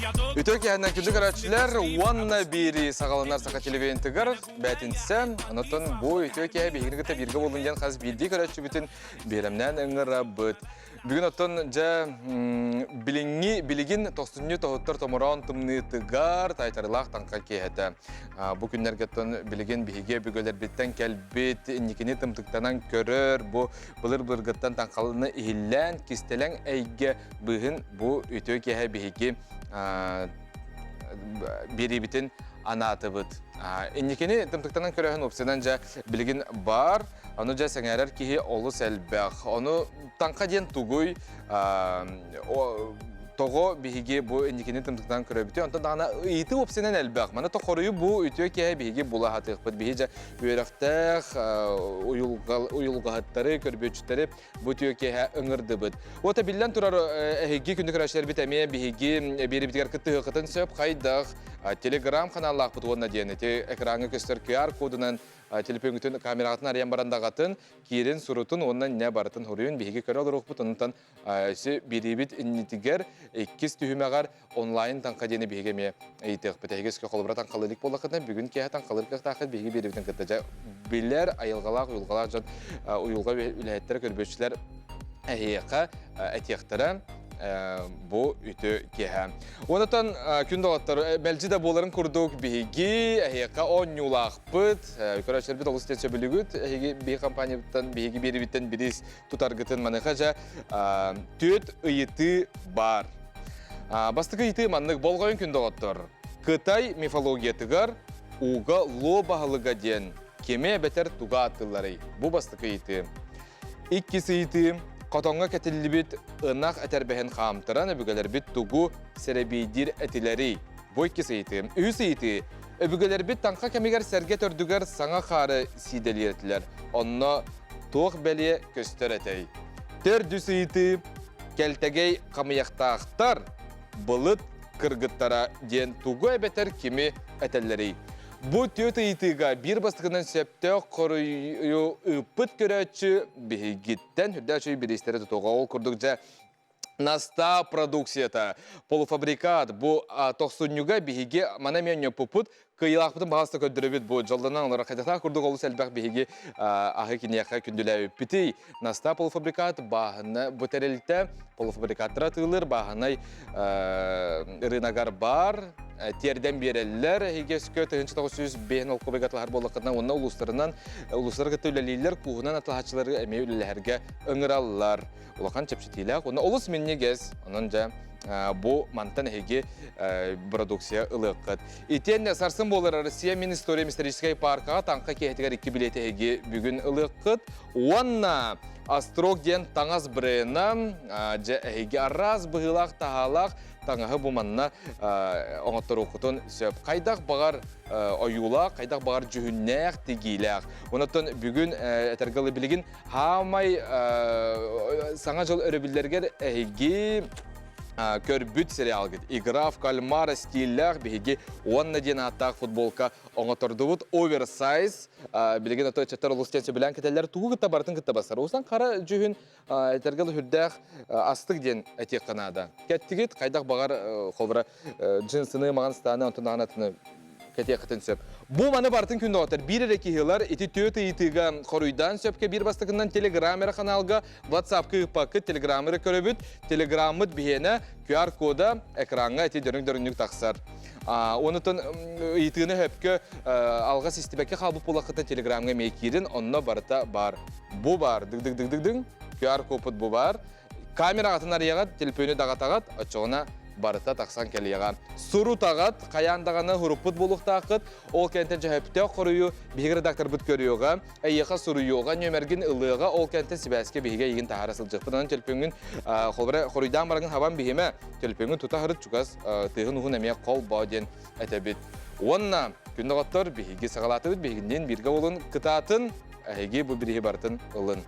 Ütök yəhəndən kündü qaraçılar, Wanna biri sağalanlar saqa televizyon bətintsən, anlatın bu ütök yəhə birgə birgə oluncan qaz bildiği qaraçı bütün beləmdən əngəra büt. Bugün otun biligin 90 tohutlar tomuran tımны tıgar taytarlaq tanqa kehete. Bu günlərdə otun biligin bihige bugölər bitten kelbit nikini tımtıktanan körür, bu bılır-bılırgıttan tanqalını ihillən, kistelən əygə bugün bu ütök yəhə bihigi biri bitin anatıbıt. İnnikini tımtıktanan körühün opsiyanca biligin var. Onu ja sengərer ki olu selbəq. Onu tanqa diyen tuguy toğu bihigi bu indikini tımtıktan körübütü. Ondan dağına iti opsiyanen elbəq. Mana toxoruyu bu ütüyor ki bihigi bula hatıq. Bihica üyerəftəq, uyulğahatları, körübütçüləri bu ütüyor ki öngırdı bıd. O ta bilən turar higi kündük araçları bitəməyə bihigi biri bitigar kıttı hıqıtın söp qaydaq. Telegram kanallaq bıd onunla diyeni. Ekranı köstər QR kodundan telefon kameratın arayan barandağatın, kirin surutun ondan ne baratın horuyun bihigi körü olur oqbut. Ondan biribit innitiger ikiz tühümeğar online tanqa diyeni bihigemeye eğitiq. Bətəgizki qolubra tanqalılık bolaqıdan bugün kehe tanqalılık taqid bihigi biribitin kıttaca. Biller ayılğalaq, uyulğalaq can uyulğa üləhətləri körböççülər əhiyyəqa ətiyyəqtara bu ütü kehe. Ondan kündü oğatlar, belki de boların kurduk bihigi, ehiqa 10 yulaq bıt. Yukarıçlar bir olus tensiyö bülügüt, bir kampanyabıttan, bihigi biri bitten biriz tutargıtın manıqaca tüt ıyıtı bar. Bastık ıyıtı manlık bolğayın kündü oğatlar. Kıtay mifologiyatıgar, uğa lo bahalıga den, keme beter tuğa atılları. Bu bastık ıyıtı. İkkisi ıyıtı, Qatonga ketillibit ınaq ətərbəhən xamtıran öbügələr bit tuğu serebidir ətiləri. Bu iki seyiti. Ühü seyiti. Öbügələr bit tanqa kəmigər sərgət ördügər sana xarı sideliyetlər. Onna tuğ bəliyə köstər ətəy. Tördü seyiti. Kəltəgəy qamıyaqtaqtar bılıt kırgıttara den tuğu əbətər kimi ətəlləri. Bu tüt itiga bir bastıqından septe qoruyu ıpıt görəçü bihigitten hüddəçü bir isteri tutuğa ol kurdukca Nasta produksiyata, polufabриkat bu 90-га bihigi mana menyo puput kıyılaqpıtın bağısta köddürübüt bu joldanan olarak qadaqta kurduk olu selbaq bihigi ahı kiniyaqqa kündülə öpütey. Nasta polufabриkat bağını bu terelite polufabрикаттыра tığılır, bağını rınagar bar, terden bereliler, higeskö tığınçı 905 olkobegatlar bolaqından onun ulusları gıtıləliyler kuğunan atılhaçıları əmeyi ülülərgə öngırallar. Ulaqan çepçitiylaq, onu olus minni gez, onunca bu mantan hegi produksiya ılıqqıd. İten sarsın bolar Rusiya Ministeriya Misteriskay Parkağa tanqa kehtigar 2 bileti hegi bugün ılıqqıd. Wanna Astrog den tağaz breyna hegi arraz bığılaq tahalaq tağığı bu manna oğatlar oqutun söp. Qaydaq bağar oyulaq, qaydaq bağar cühünnəq, tigilaq. Onatın bugün ətergalı biligin hamay sana jol örebillerger hegi körbüt serial git. İgraf, kalmar, stiller, bihigi Wanna den ataq futbolka oğatarduvut oversize. Bilgin atı çatar olustensi bilen keteller tuğu gıtta bartın gıtta basar. Oğuzdan kara cühün tergalı hüddəq astık den ətiq qanada. Kettigit, qaydaq bağar qolbara cinsini, mağanıstanı, ontun anatını ketiye qıtın söp. Bu manı bartın kündü oğatlar. Bir ereki yıllar iti tüyötü itiga qoruydan söpke bir bastıqından telegramera kanalga WhatsApp-kı ıpakı telegramera köröbüt. Telegramıt bihene QR koda ekranga iti dönük taqsar. Onutun itiğini höpkö alga sistemeke qalbı polaqıta telegramga mekirin onna barıta bar. Bu bar. Dıg QR koput bu bar. Kamera atınlar yağat, telefonu dağat açığına barıta taqsan keliyağa. Suru tağat, qayandağını huruput buluq taqıt, ol kenten cəhəptə qoruyu, bihi redaktor bit görüyoğa, ayyaqa suruyuyoğa, nömergin ılığığa, ol kenten sibəskə bihiga yigin tahara sılcıq. Bundan telefonun qoruydan baragın havan bihime, telefonun tuta hırıt çuqas, tığın uğun əməyə qol bağden ətəbit. Onna, gündağatlar bihigi sağalatı bit, bihigindən birgə olun qıtatın, əhigi bu birihi barıtın ılın.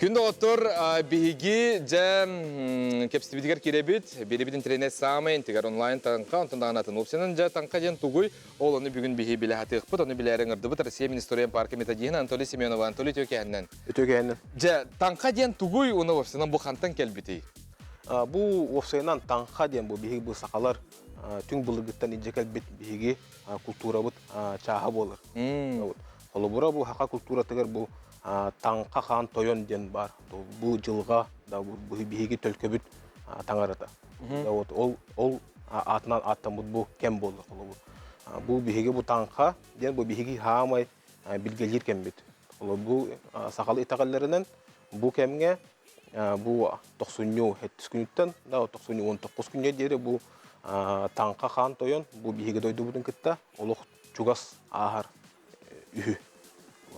Күн доктор биһиги жа кепстибитигер киребит, беребит интернет самый, интегар онлайн танка, онтан атын опсионын жа танка ден тугуй, ол оны бүгүн биһи биле хатыгпыт, оны билерин ырдыбыт, Россия Министерия парка методиен Анатолий Семенова, Анатолий Төкеннен. Төкеннен. Жа танка ден тугуй, оны опсионын бу хантан келбити. Бу опсионан танка ден бу биһиги бу сакалар түң булыгыттан инжекел бит биһиги культура бут чаха болор. Холобура бу хака культура тегер бу танка хан тойон ден бар. Бу жылга да бу биһиги төлкөбүт таңарата. Вот ол атынан аттан бу кем болду холобу. Бу биһиги бу танка ден бу биһиги хаамай билгелер кембит. Холобу сакалы итагалларынан бу кемге бу 90 хеттис күнүттен да 90-19 күнге дери бу танка хан тойон бу биһиги дойду бутун кытта олох чугас ахар үһү.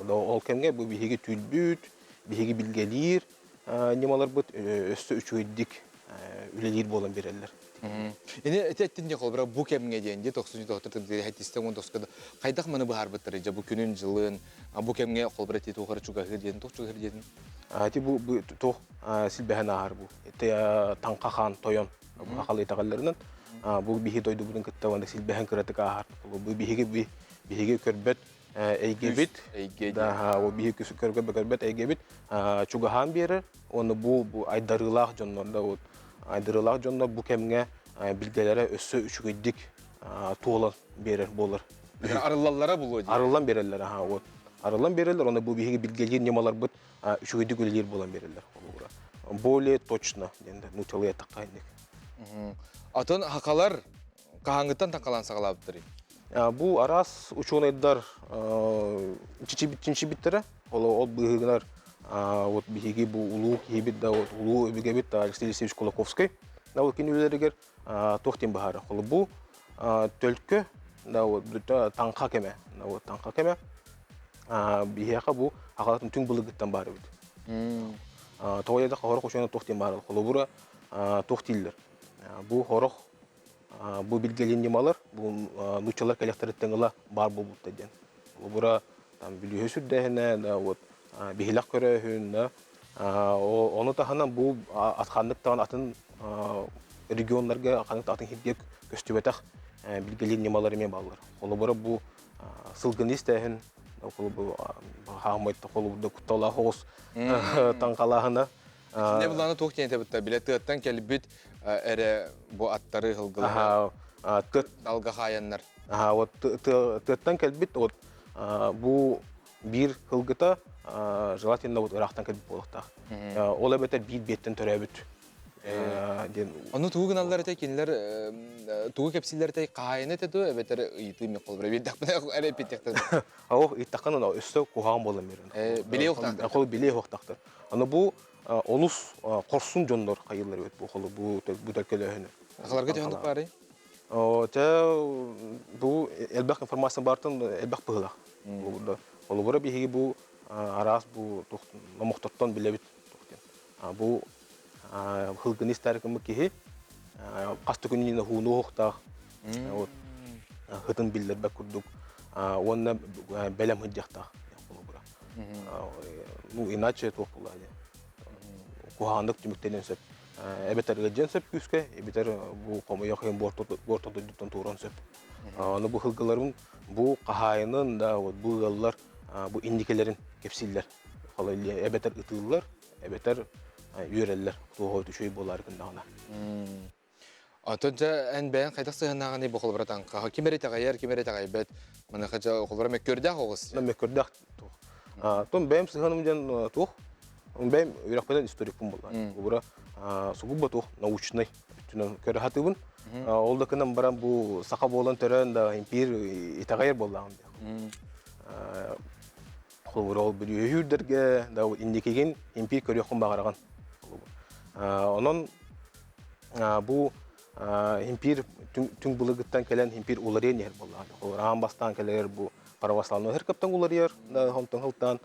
Ол кемге бу биһиги түлбүт, биһиги билгелер, немалар бут өстө үчөйдик үлелер болон берелер. Эне этеттин де колбара бу кемге денди 90-19 хеттистен 19 кайдак маны бар быттыры жа бу күнүн жылын бу кемге колбара тету хар чуга хеден токчуга хеден. Ати бу тох силбехен ахар бу. Эте танка хан тойон акалы тагалларынан бу биһи дойду бутун кытта ванда силбехен кыратык ахар. Бу биһиги көрбөт эйгебит да о биһи көрбөт эйгебит чугахан берер. Оны бу айдарылах жоннорда вот айдарылах жоннор бу кемге билгелери өссө үчүгөйдик туолар берер болор. Арыллаллара булу. Арыллан берерлер вот. Арыллан берерлер, оны бу биһиги билгелер немалар бут үчүгөйдик үлелер болон берерлер. Более точно денде нутелия такайник. Атын хакалар кахаңыттан такалан сагалаптыр. Бу арас ученыйдар чичи биттери. Ол быгынар вот биһиги бу улуу кибит да вот улуу бигебит Алексей Алексеевич Кулаковский. Да вот кинилеригер тохтин бахары. Ол бу төлкө да вот танка кеме. Да вот танка кеме. Биһига бу агалатын түң булыгыттан бары бит. Тоойда хорох ученый тохтин бары. Ол бура тохтиллер. Бу хорох бу билгелен немалар, бу нучалар коллекторыттыңыла бар болбут деген. Бура там билүү сүрдәһенә да вот бихилак көрөһүн да оны таханан бу атханлык таган атын регионнарга ханлык атын хиддек көстүбәтәх билгелен немалар эме баллар. Ол бура бу сылгынистәһен ол бу хамайтта кол бу куттала хос таңкалаһына Не буланы тохтен этебитта билеттен келбит эре бу аттары хылгылар. Алга хаяннар. Вот тыттан келбит вот бу бир хылгыта желательно вот рахтан келбит болуктак. Ол эбетер бит беттен төрөбүт. Аны тугуналар эте кинилер тугу кепсиллер эте кайын этеду эбетер ыйты ми колбура бидак эре питектер. Ау иттакан өстө куган болом берен. Биле октактыр. Кол биле октактыр. Аны бу олус корсун жондор кайылар өт бу колу бу төлкөлөһүнө. Акаларга жандык бары. Бу элбак информация бартын элбак быгылак. Ол бура биһиги бу арас бу номоктоттон билебит токтен. Бу хылгынистар ким кихи касты күнүнө хууну октак. Вот хытын билдербек курдук. Онна белем хыджакта. Ну иначе то булады. Кухандык түмүктенен сөп. Эбетерге жен сөп күскө, эбетер бу комуя кыйын бортодо дуттан туран сөп. Аны бу хылгыларын бу кахайынын да вот бу ыллар бу индикелерин кепсиллер. Халай эбетер ытыллар, эбетер үйреллер. Туга түшөй болар кындагына. Атонжа эн бен кайдак сыгынаганы бу колбара танка. Кимере тагайер, кимере тагайбет. Мына хажа колбара меккөрдө огыс. Меккөрдө тух. Тон бем сыгыным жан тух. Бем үйрөкпеден историк бум болгон. Бура сугубба тух научный түнөн көрө хатыбын. Ол да кынан барам бу сака болон төрөн да импир итагайер болгон. Холурол билүү үрдерге да индикеген импир көрөкөн багараган. Онон бу импир түң булыгыттан келен импир уларен ер болгон. Оларан бастан келер бу православный херкаптан уларер да хонтон хылтан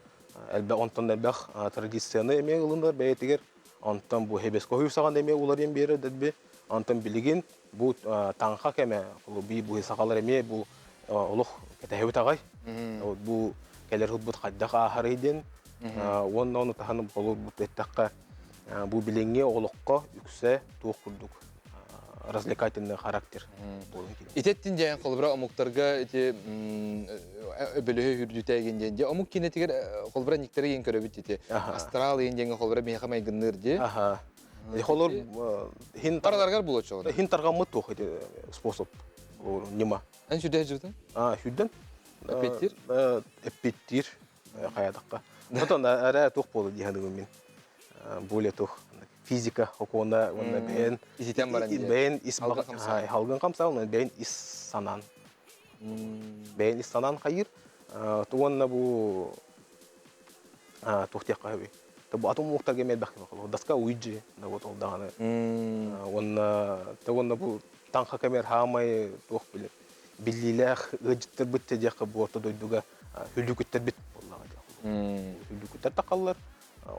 элбе онтон да бах традицияны эме ылындар бәйтигер онтон бу хебеско хуйсаган эме уларен бере дедби онтон билигин бу танха кеме бу сакалар эме бу олох кетебит агай бу келер хутбут каддака харыйден Онна оны таханы болур бу теттакка бу биленге олоққа үксе туох курдук. Развлекательный характер. Итеттин жайын қолбыра омуктарга ити өбөлөһө хүрдүтәген денде омук кинетигер қолбыра никтери ген көрөбүт ити астрал ген денге қолбыра мехамай гынныр де. Холор хин Параларгар булочо. хин таргамы туох ити способ. Нема. Ан сүдө жутун? Хүдден. Эппеттир? Эппеттир хаядакка. Потом ара туох болду дияныгы мен. Более туох физика окуна онда бен Иситен баран де. бен ис халгын камсал бен ис санан. Бен ис санан хайыр. Туонна бу тухтя каби. Табу атом мухтар гемет бахтыма кылу. Даска уйджи да вот ол даганы. Онна бу танха камер хамай тух билет. Биллилах ыжыттыр битте жакы борто дойдуга хүлүкүттер бит боллагы. Хүлүкүттер такаллар.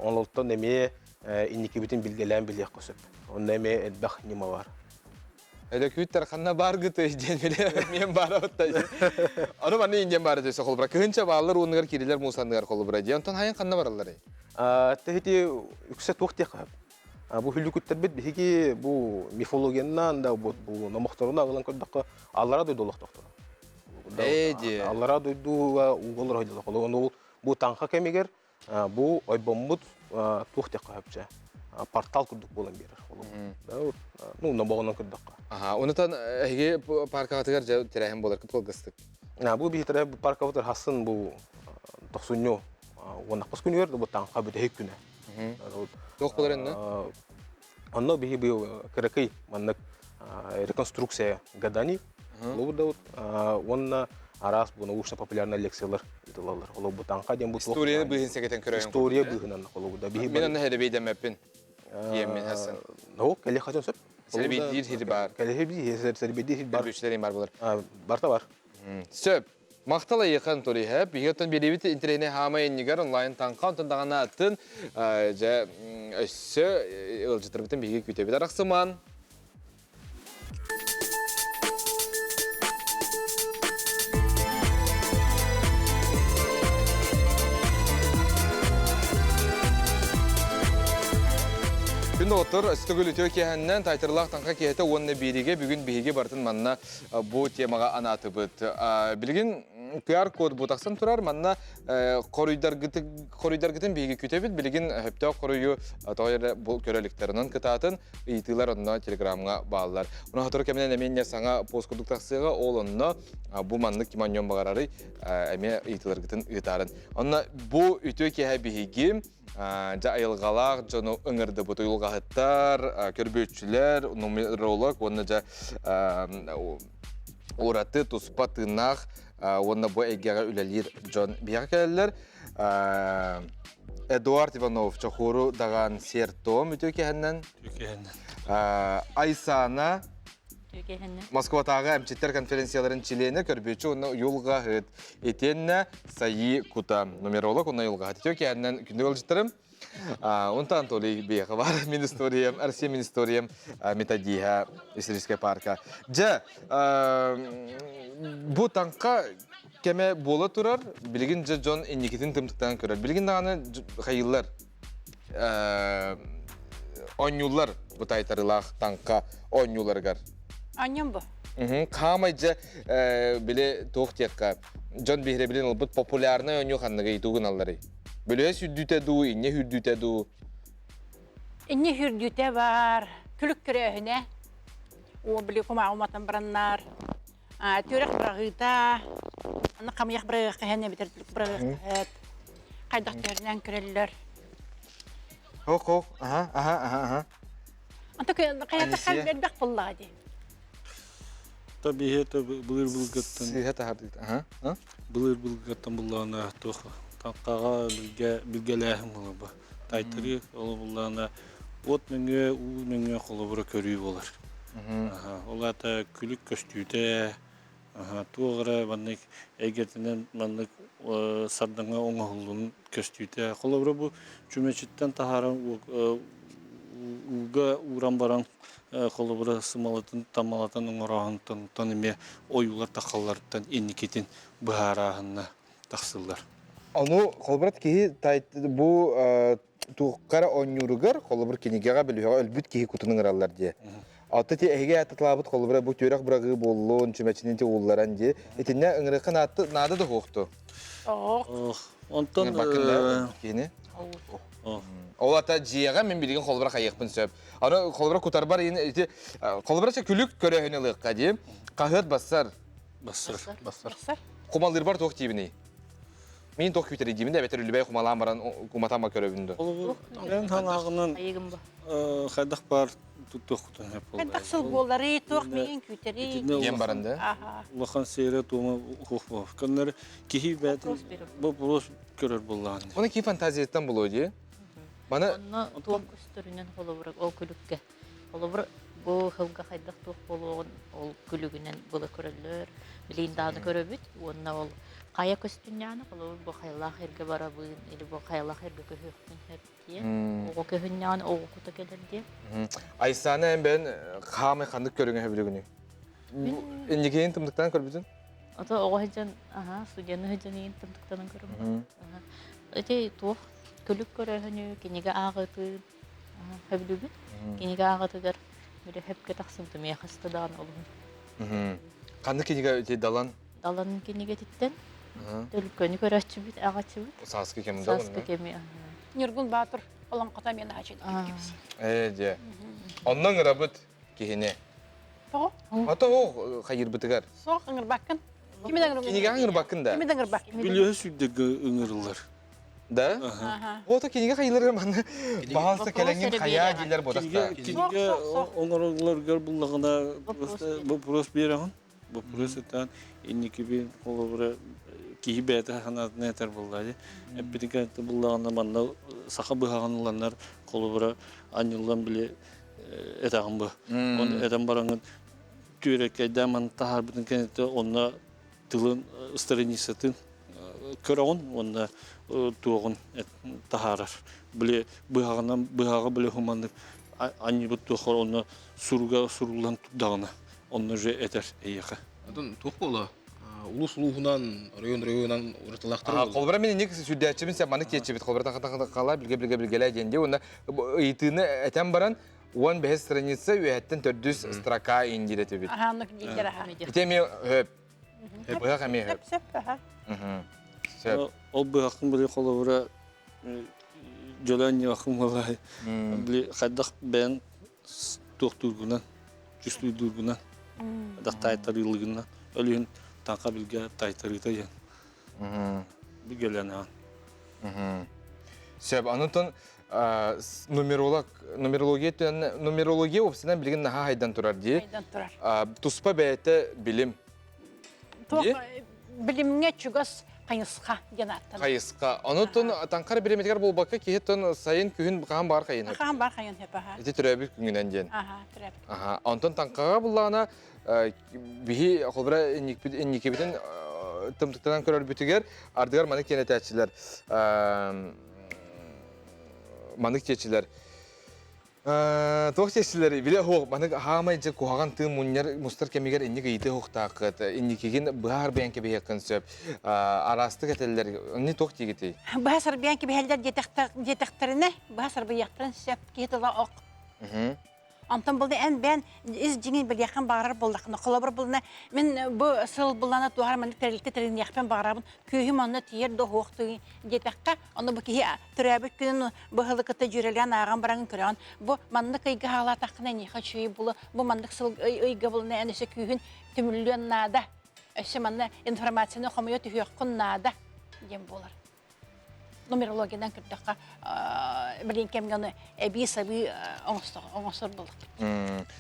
Онлоттон эме инники битин билгелен билек көсөп. Онда эме элбах нема бар. Эле күттер ханна бар гыты ден беле мен бара отта. Аны маны инден бара десе колбра. Кынча баллар унгар кирилер мусандыгар колбра. Дентон хайын ханна баралар. Техти үксет вакыт кап. Бу хүлүкүттер бит биги бу мифологиянан да бу намактарына агылан көрдөккө аллара дойдолук доктор. Аллара дойдуга уголор ойдолук. Ону бу танха кемигер бу ойбоммут тухтя капча. Портал курдук болан берер. Да, ну набогонон көрдөккө. Онутан эге паркатыгар жа терехим болар кыпылгыстык. Бу бихитер паркатыр хасын бу 90 19 күнүр бу танха бит хек күнө. Тох болар энне? Онно биги бу керекей маннык реконструкция гадани. Лубдут онна арас бу научно популярный лекциялар италалар. Оло бу танха дем бу Историяны быгын секетен көрөйүн. История быгынан оло биги. Мен аны хеде бейдемеппин. Емен хасан. Ну, келе хатын сөп. Сербидир хири бар. Келе би сербидир хит бар. Көрбүчлерин бар болар. Барта бар. Сөп. Мактала якын тори хеп. Бигеттен беребит интернет хамайын нигер онлайн танка онтандагана атын жа өссө ылжытыр битен биги күтөбүт араксыман. Күн отыр, үстігіл үтеу кехеннен тайтырлақ танқа кехеті онны береге бүгін бейге бартын манна бұл темаға анаты бұд. Білген QR-код бұтақсан тұрар, манна қорыйдар гітін бейге күте біт, білген хөпті қорыйы тоғыры бұл көреліктерінің кітатын ұйтылар онына телеграмға бағылар. Оны ғатыры кәмінен әменне саңа посткодық тақсыға ол онына бұл манны кеманьон бағарары әме ұйтылар гітін ұйтарын. Онына бұл үтеу кеhe бейге жа айылғалақ, жоны өңірді бұт ұйылғағыттар, көрбөтшілер, нумеролог, оны жа ораты, тұспа, тынақ, оны бұ әйгеға үләлер жон бияға кәлілер. Эдуард Иванов, чоқуру даған сертом үтеу кәхіннен. Айсана, Москватағы әмчеттер конференцияларын чилені көрбөтші оны ұйылға ғыд. Етенне сайы кута нумеролог, оны ұйылға ғыд. Үтеу кәхіннен күнді өлжіттірім. Онтан толы бейгі бар. Мен историям, Арсия мен историям методиха историческая парка. Жа, бұ танқа кеме болы тұрар, білген жа жон энникетін тымтықтан көрер. Білген дағаны қайылар, оңюлар бұ тайтарылақ танқа оңюларғар. Аньям ба? Қамай жа біле тоқтекқа. Жон бейхре білен ол бұд популярны оңю қанныға етуғын аллары. Біле сүрдүте ду, инне хүрдүте ду? Инне хүрдүте бар, күлік көрөһіне. О, біле құма алматын біраннар. Төрек бірағыта, аны қамияқ бірағық кәхәне бітірділік бірағық кәхәт. Қайдақ төрінен көрелілер. Хоқ, аха. Анты қаяты қәлбер бәқ боллады. Tabii hep bılır-bılgıttın. Сыйға тағардыйды, аха. Bılır-bılgıttın bullağına toxu. Tanqağa bilgeləhim ola bu. Taytırı ola bullağına ot menge, u menge qola bura körüyü olar. Ola da külük köstüyde, tuğra mannik egertinden mannik sardanga oңahulun köstüyde. Qola bura bu cümeçitten taharan uga uran baran qola bura sımalatın tamalatan oңарағын tanıme oyular takallardan eniketin buharahına taksıllar. Аны холбрат ки тайт бу туққара оннюругар холбр кинигага билүгө өлбүт ки кутунун аралар ди. Аты те эге ататлабыт холбра бу төрөк брагы боллон чүмечинин те улларан ди. Этине ыңрыкын атты нады да хохту. Онтон Бакында кини. Ол ата жияга мен билген холбра кайыкпын сөп. Аны холбра кутар бар эти холбрача күлүк көрөһүнө лыкка ди. Кахыт бассар. басыр. Басар. Кумалыр бар ток тибини. Мен ток күтери димин да бетер үлбай кумалан баран куматама көрөбүндү. Мен танагынан Айығым ба. хайдах бар туттуктан хеп Мен болду. таксыл болары, тоқ мен күтери. Ем барында. Аха. Лахан сейре тума хухбо. Көннөр кихи бәт бу бурус көрөр булган. Оны ки фантазияттан болу ди. Мана Онна туом көстөрүнөн холобурак ол күлүкке. Холобур бу хылга хайдах туох болгон ол күлүгүнөн була көрөлөр. Билин дааны көрөбүт. Онна ол кая көстүнняны холобур бу хайлах эрге барабын, или бу хайлах эрге көһөктүн хеп диен. Ого көһүнняны ого кута келер диен. Айсаны ben хамы хандык көрүнгө хөбүлүгүнү. Эндикейин тымдыктан көрбүтүн. Ата ого хеджан, студияны хеджан ин тымтыктанын көрөм. Эти туох күлүк көрөһөнү, кинеге агыты, хөбүлүгүт. Кинеге агытыгар бире хепке таксымды мия хастадан олун. Кандык киниге далан Даланын кинеге титтен, төлкөнү көрөчү бит, агачы бит. саскы кемде Саскы кеми. Нургун Батыр олон ката мен ачыды. Же. Оннан рабыт кихине. Тоқ, Ата о хайыр бытыгар. соқ ыңыр баккын. Кимеден ыңыр? Киниге аңыр бакында. Кимеден ыңыр бак? Биле сүддеге ыңырлар. Да? Аха. Ото киниге хайылыр маны. Баалсы келеңин кая дилер бодакта. Кинге оңорлар гөр буллагына просто бу прос берген. Бу прос этан инники би холобура кихи бета ханат нетер буллады. Эпидика буллагына манда саха быгаганлар холобура анылдан биле этагын бу. Он этан барангын түрекке даман тахар бүтүн кенете онна тылын страницатын көрөгөн онда туогун тахарар. Биле быгагынан быгага биле хумандык ани бутту хорона сурулан тудагына. Онны же этер эйеха. Атын тух бола. Улус улугунан районан урталактыр. Колбара мен ник сүддәчебин сәп маны кетчебит колбара кала билге денде онда ыйтыны этен баран 10 бес страница үәттен 400 строка индирете бит. Аха, аны дилер аха. Битеме хөп. Быга каме хөп. Сеп, аха. Сөп. Ол быгакын биле холобура жолан яхым балай. Биле хаддак бен токтургунан, жүстүдүргүнан, дактайтарылыгынан өлүн танка билге тайтарыта ян. Билгелена. Сөп анытын нумерология опсынан билген наха хайдан турар ди. Айдан турар. Туспа бәйте билим. Тоқ билимге чугас кайысқа жанаттан. Кайыска. Анытын танкар биреметгер болбакка кихеттен сайын күһүн каан бар кайын. Ахан бар кайын хеп аха. Эти төрөбүт күнгүнөн ден. Аха, турап. Аха, антон танкага буллана бихи холбра инникебитен тымтыктан көрөр бүтүгер ардыгар маны кенетечилер. Маны keçiler. Тоқтешілер, біле хоқ, маны хамай же куғаған тым мұнер мұстар кемегер иннеге ите хоқтақыт, иннекеген бұғар бәнке бейекін сөп, арасты кәтелер, не тоқ дегетей? Бәсір бәнке бәлдер детекторіне, бәсір бәйектірін сөп кетіла оқ. Антон болды ән бән из жеңін бір яқын бағарар болдақыны. Қолабыр болдына, мен бұл сыл болдана туғар мәнік тәрілікті тәрілін яқпен бағарабын. Күйім оны тиер до хоқты детекқа. Оны бұл кейі түрәбіт күнін бұғылы күтті жүрелген ағын барағын көреген. Бұл мандық үйгі ғала тақына неқа чүйі бұлы. Бұл мандық сыл үйгі болына әнесі күйін түмілген нада. Өсі манна информацияны қомайы түйеққын нада. Дем болар. Нумерологиядан кірдіққа білген кемгені әбей-сәбей оңысыр болдық.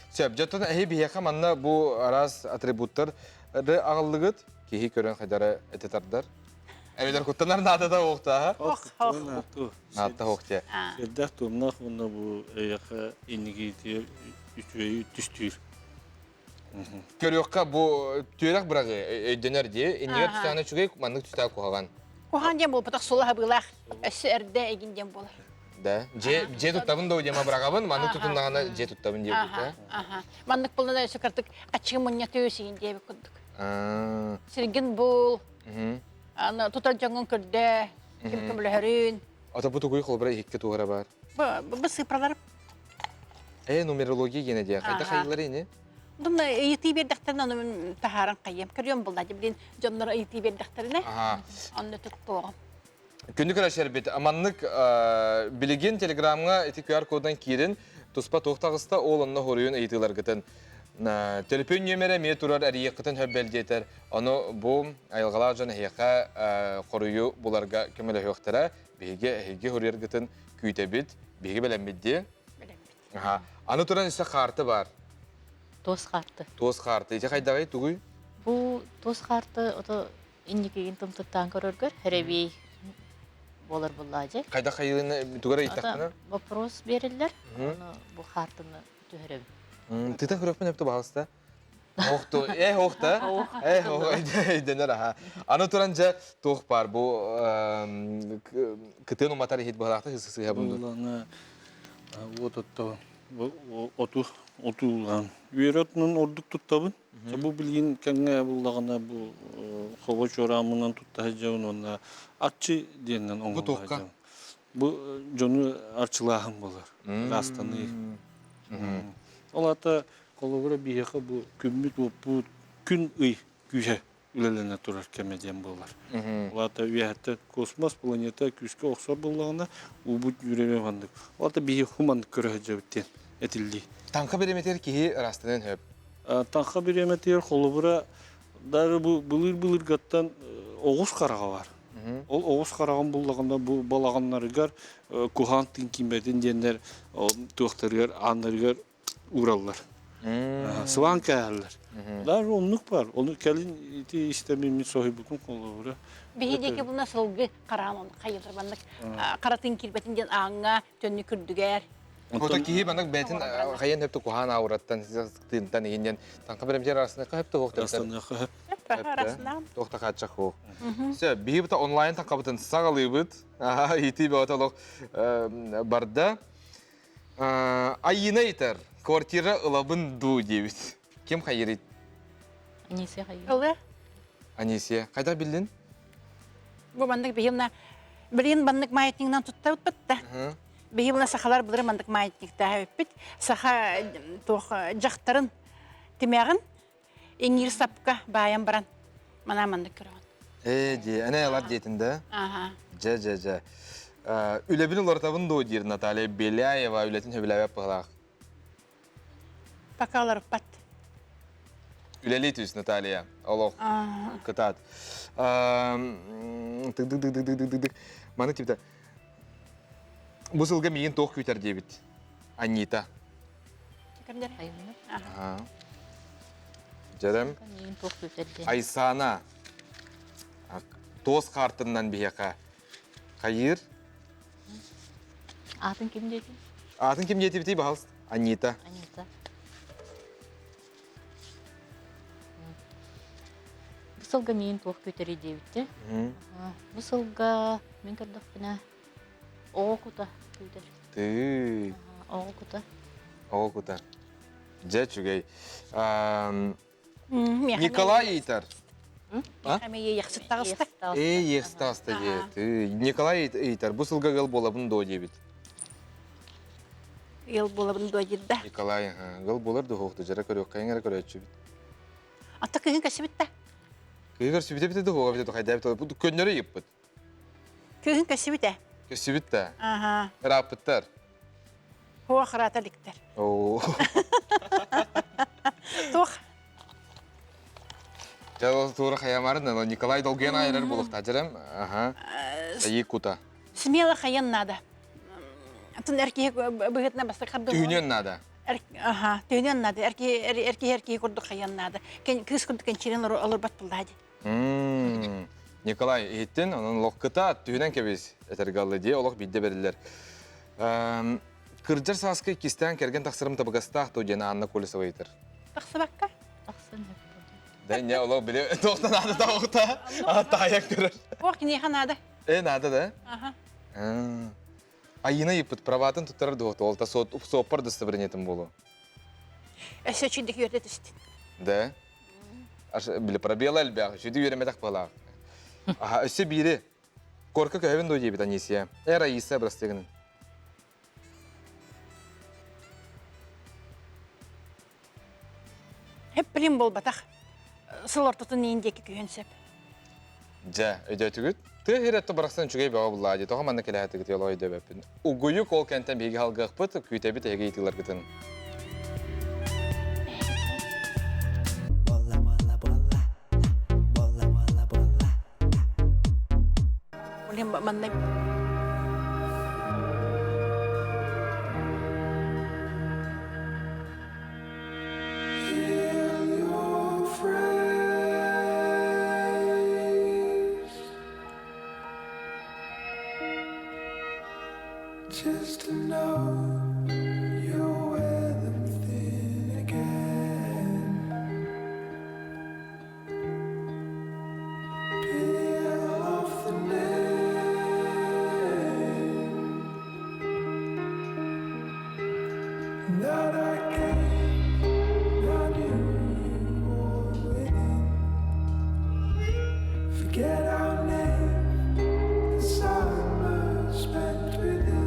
Сөп, жаттан әйі бейеқа манна бұл арас атрибуттар ағылығыт, кейі көрін қайдары әтетардар. Әбейлер күттанар надада оқты, Надада оқты. Эддах тумнах онна бу эяха иннигейте үтүөйү түстүр. Көріққа бұл түйерек бірағы өйденер де, иннегер түстағаны чүгей мандық түстағы қоған. Кохан дем бол, потому что соло хабылах, өсі әрді егін дем болар. Да, же туттабын да өдема бірағабын, мандық тұтындағана же туттабын деп бұд, Мандық болына өсі кірдік, қачығы мұнияты өсейін деп күндік. Сірген бол, тұтар жаңын күрді, Ким көмөлөрүн. Ата бу тугуй холбара ихке тугара бар. Бу сыпралар. Нумерология гене дия. Кайда Ага. хайылар ини? Думна ити бердәктәрен аны тахаран кайым. Көрөм булда дибин жоннор ити бердәктерне. Ага. Аны тутту. Күндүк арашар бит аманнык билеген телеграмга эти QR коддан кирин туспа тоқтағыста ол онна хоруйун айтылар гытын. Телефон нөмері ме турар әрияқытын хөббелдетер. Оны бұл айылғалар жаны хияқа хоруйу бұларға көмілі хөқтара беге хоруяр гытын күйті бит, беге біләмбедде. Аны туран ісі қарты бар. Тос карты. Тоз қарты. Ете қайдағай тұғый? Бу тос карты ото инникеген тымтыктан көрөргөр херебей болар буллажы. Қайда қайылыны тұғара иттақпына? Вопрос берилер. Аны бу картыны төһөрөм. Тытан көрөппен өпті бағыста? Оқты, оқты? Өйденер, аха. Аны туран жа тоқ бар, бұл кытын уматар ехет бағалақты хысысы ябынды. Буллана вот это отулган. Үйрөтнүн ордук туттабын. Бу билген кеңе буллагана бу хого чорамынан туттажабын онна атчы денен оңго. Бу тоққа? Бу жону арчылаһын болар. Растаны. Олата колобура бияка бу күммүт бу күн ый күйе үлелене турар кемеден болар. Олата үйәтте космос планета күскө оксо буллагана убут жүрөбө бандык. Олата бие хуман көрөжөбүттен этилди. Танка береметер кихи растанын хөп. Танка береметер колобура дары бу былыр гаттан огус карага бар. Ол огус караган буллаганда бу балаганнарыгар кухан тинкимбедин дендер туактарыгар андарыгар ураллар. Sıvan kârler. Dar onluk var. Onu kelin iti istemimi sahibukun kolları. Бихидеке бу насылгы карамын кайылыр бандык. Каратын кирбетинден аңга төннү күрдүгәр. Фото кихи банак бетин хайен хөптө кухан аураттан тынтан егенден танка береметер арасында хөптө хоктар. Aslında hep Арасынан. Тохта качак хо. Все, бихибта онлайн танка бутын сагалыбыт. Ити беталок барда. Айынайтер. Квартира ылабын ду дебит. Кем хайырит? Анисе хайы. Олы Анисия. Кайда билдин? бу бандык бихимна билин бандык маятниктан туттабыт битте. Бихимна сахалар булыр бандык маятниктан бит. Саха тох жактарын тимягын эңир сапка баян баран. Мана бандык көрөм. Де, ана алар жетинде. Аха. Жа. Үлебин лортабын ду дир Наталья Беляева үлетин хөбүләбәп баглак. Покалар пат. Үлелитүс Наталья. Олох. Кытат. Тык. Маны типта. Бу сылга миен тох күтер дебит. Анита. Кемдер? Хайымны. Ага. Жарам. Канин тох көтөрден. Айсана. Тоз картынан бияка. Кайыр. Атын ким деди? Атын ким жетибити бахалс? Анита. Анита. Бусылга мен тох көтөрү дебитте. Бусылга мен кырдыкпына окута көтөр. Ты. Окута. Окута. Жечугей. Николай. Николай Итар. Хәмие яхшы тагысты. Ехстасты же. Николай Итар. Бу сылга гыл болабын до дебит. Ел булабын дойдда. Николай гыл болар да хокты. Жара көрөк кайыңара көрөчү. Ата кыгын касыбытта. Кыйгар сүбите да хога бите хайда бите. Бу көннөрө йыппыт. Кыгын касыбыта. Көсүбитте. Аха. Рапыттар. Хуа храта ликтер. О. Тох. Жало тура хаямарын, но Николай Долген айрар болуп тажырым. Ага. Якута. Смело хаян надо. Атын эркек быгытна басты кабды. Түйнөн нада. Ага, түйнөн надо. Эркек курду хаян надо. Кен кыз курду кен чирен алыр бат булдади. Николай еттен, onun локкыта түйнөн кебес этергаллы дие, олох бидде берилер. Кыржар саскы кистен керген тақсырым табыгастақ тоджена Анна Колесова етер. Тақсыбакка? Аксын. Да не, олох біле, тоқтан ады тауықта, таяк көрір. Ох, неха надо. Нада да? Ага. Айына епіт праватын тұттарыр доқты, ол та соппар дысты бірінетін болу. Әсі чүйдік үйердет істі. Да? Біле пробел әлбәқ, жүйді үйеремедақ балақ. Өсі бири. Корка көһөбүн дуу диебит Анисия. Раиса брастыгын. Hep bilin bol bataq. Sılortutun neyindeki kүйensep. Жа, өйдөтүгүт. Ты хиретто бараксан чугай бага буллади. Тога манна келехатыгыт елой дөбөпүн. Угуюк ол кенттен биги халгыкпыт, күйтебит эге итилер гытын. Olin manna Just to know you'll wear them thin again. Peel off the name that I gave, not you or within. Forget our name, the summer spent within.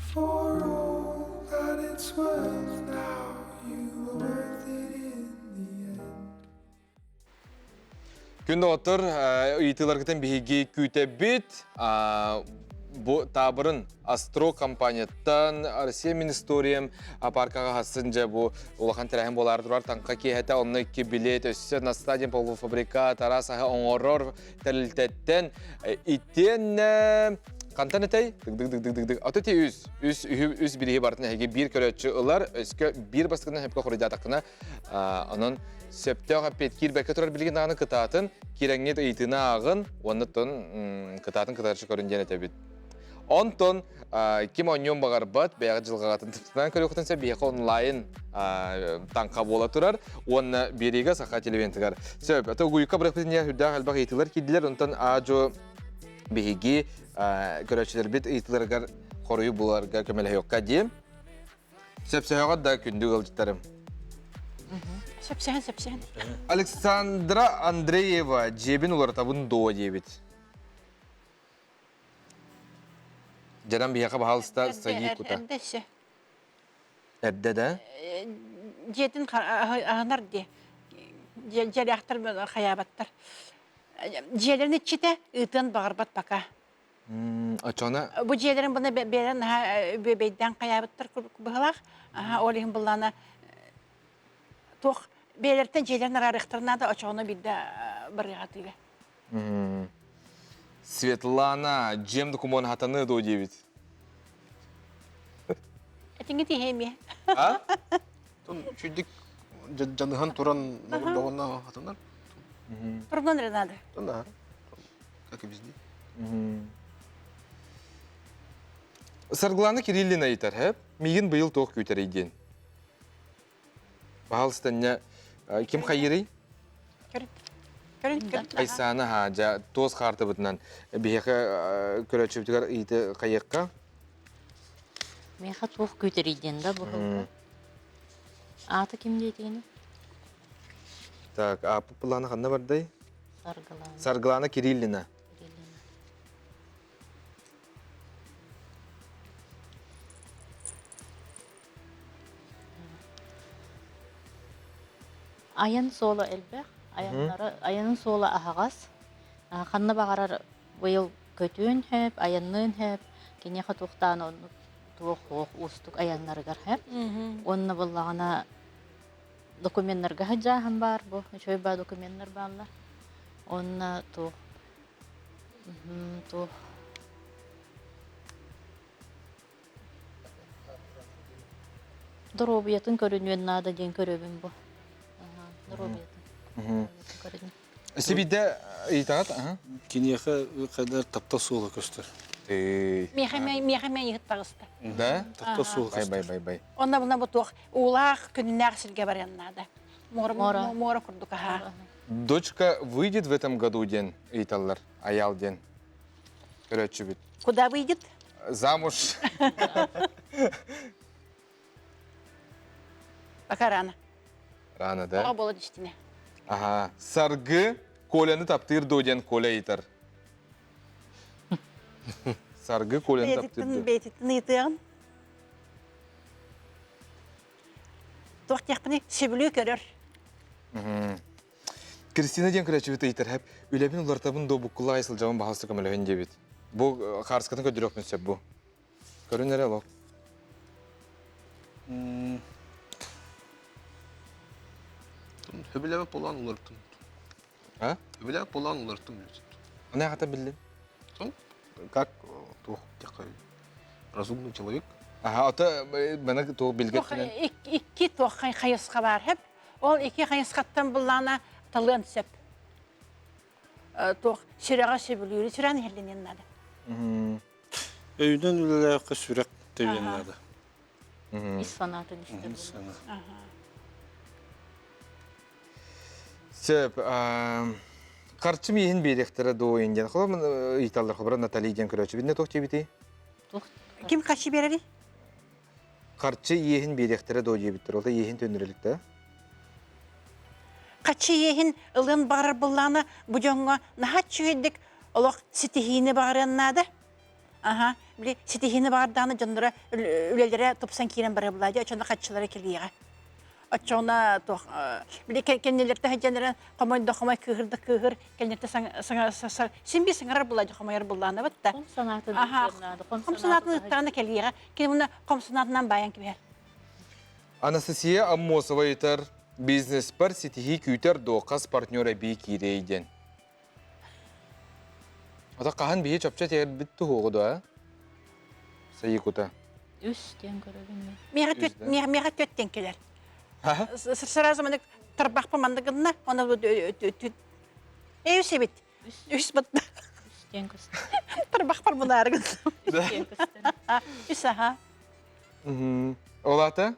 For all that it's worth now, you are worth it in the end. Күндө отур ыйтылар гытын биги күйтебит. Бу табырын Астро компанияттан Россия Министорием паркага хасынжа бу улахан терахин болар турар танка киһете онны 2 билет өссө на стадион полуфабрикат арасаха оңорор терилтеттен иттен кантанетай дык атыти үз бириги бартына хеге бир көрөчү ылар өскө бир баскынан хепке хоридатакына анын септега петкир бекке турар билген аны кытатын киреңет ыйтына агын оннотон кытатын кытарчы көрүнден этебит. Онтон ким оньон багарбат бәяғы жылға қатын тұптынан көріқтінсе бейқі онлайн танқа бола тұрар, оны береге сақа телевентігар. Сөп, әті ұйыққа бірақпетін не хүрдақ әлбақ ейтілер кеділер, онтан ажо бейге көрәтшілер бет ейтілергер қорыю бұларға көмелі еққа дейм. Сөп-сөйіға да күнді ғылжыттарым. Сөпсән. Александра Андреева жебін олар табын доа дебет. Жарам бияқа бағалыста саги кута. Әрдесі. Әрді да? Жетін ағынар де. Жәрі ақтар қаябаттар. Жерлерін чете ұйтын бағарбат бақа. Ачана? Бұ жерлерін бұны берін бейден қаябаттар бұғылақ. Олығын бұлланы тоқ белерттен жерлерін арықтырына да очауны білді бір ғатыға. Светлана, жемді кумон хатаны до девять. Әтіңі дейме. А? Тон чүйдік жаныхан туран доғына хатынар. Тұрдан ренады. Тонар. Как и везде. Саргланы Кириллина айтар, хеп? Мигін бұйыл тоқ көйтер еден. Бағалыстан не кем қайырый? Айсаны жа тоз қарты бұтынан бейеқі көрәтшіптігер үйті қайыққа? Меха тоқ көтерейден да бұл. Аты кім дейтігіні? Так, апы бұланы қанна барды? Саргаланы. Саргланы Кириллина. Аян солы әлбәқ. Аянын солы ағағас. Қанна бағарар бұйыл көтуін хәп, аяннын хәп. Кенеға туқтан оны туық ұстық аяннарғар хәп. Онны бұллағына документтарға жағын бар бұл. Шөй ба документтар бағылар. Онны туық. Дұробиятын көрінуен нада ден көрөбін бұл. Дұробиятын. Себейді етағат? Кенеха қадар тапта солы көстер. Меха егіт бағысты. Да? Тапта солы көстер. Бай. Онда бұна бұтуқ улақ күнінәқ сілге бар яннады. Мора күрдік аға. Дочка выйдет в этом году ден, Италлар, аял ден. Короче, бит. Куда выйдет? Замуж. Пока рано. Рано, Оға да? болады іштіне. Aha, sargı kolanı taptır dojen kola iter. Sargı kolanı taptırdı. Бейтиттен ыйтыгын. Туох тяхпыны сөбүлүү көрөр. Кристина ден күрәчебет итер hep. Үлебин улартабын до буккула айсыл жаман бахасы көмөлөгөн дебит. Бу харскатын көдүрөк мүсөп бу. Көрүнөр элок. Höbülebe polan ulartım. Ha? Höbülebe polan ulartım. Ана хата биллин. Как тух такой разумный человек. Aha, ата бана то Туох билгетинен. икки туох хайыска бар хеп. Ол икки хайыскаттан буллана талын сөп. Туох ширага сөбүлүү сүрән хелленен нада. Өйден үлеләқі сүрек төвенледі. Ис санатын işte bu. Sana. Сөп, карчы мейін бейдектері доойын ден. Қолы италдар қолбыра Натали ден күрәчі. Бідіне тоқ жебеті? Тух. Ким качы берери? Карчы ейін бейдектері дой жебеттір. Олда ейін төнірелікті. Качы ехин ылын барар булланы бу жоңга нахат чүйдик олох ситихини бараннады. Ага, били ситихини барданы жондора үлелере топсан кирен бары булады. Очонда качылары келига. Очона тох били кеннелерте хаҗанларын комойда комой кыгыр кеннерте саңа симби саңар булады комойр булланы битта. Ком санатын Ага. üzerinde. Комсанатын таны келига. Кимуна комсанатынан баян кибер. Анастасия Аммосова итер. Бизнес пар ситихи күйтер доқас партнера бей кирейден. Ата қахан бейе чапча тегер бітті хоғыды, а? Сайы күті. Üstten görebilme. Мега төттен келер. Ха? Сразу мындык тарбақ памандыгынна, оны себет. Үс бат Üstten kıstın. тарбақ бар бұны аргын. Üstten kıstın. Үс аха. Олата?